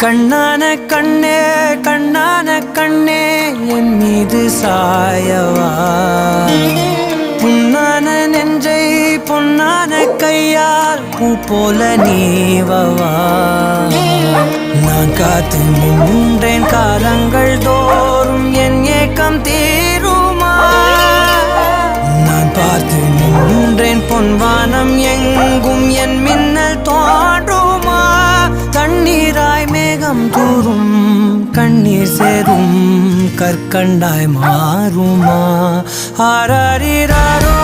கண்ணான கண்ணே கண்ணான கண்ணே என் மீது சாயவா புண்ணான நெஞ்சை பொன்னான கையால் பூ போல நீவவா நான் காத்து நின்றேன் காலங்கள் தோறும் என் ஏக்கம் தீருமா நான் பார்த்து நின்றேன் பொன்வானம் எங்கும் என் மின்னல் தோன்றுமா தண்ணீராய் மேகம் தூரும் கண்ணீர் சேரும் கற்கண்டாய் மாறுமா ஆராரிராரோ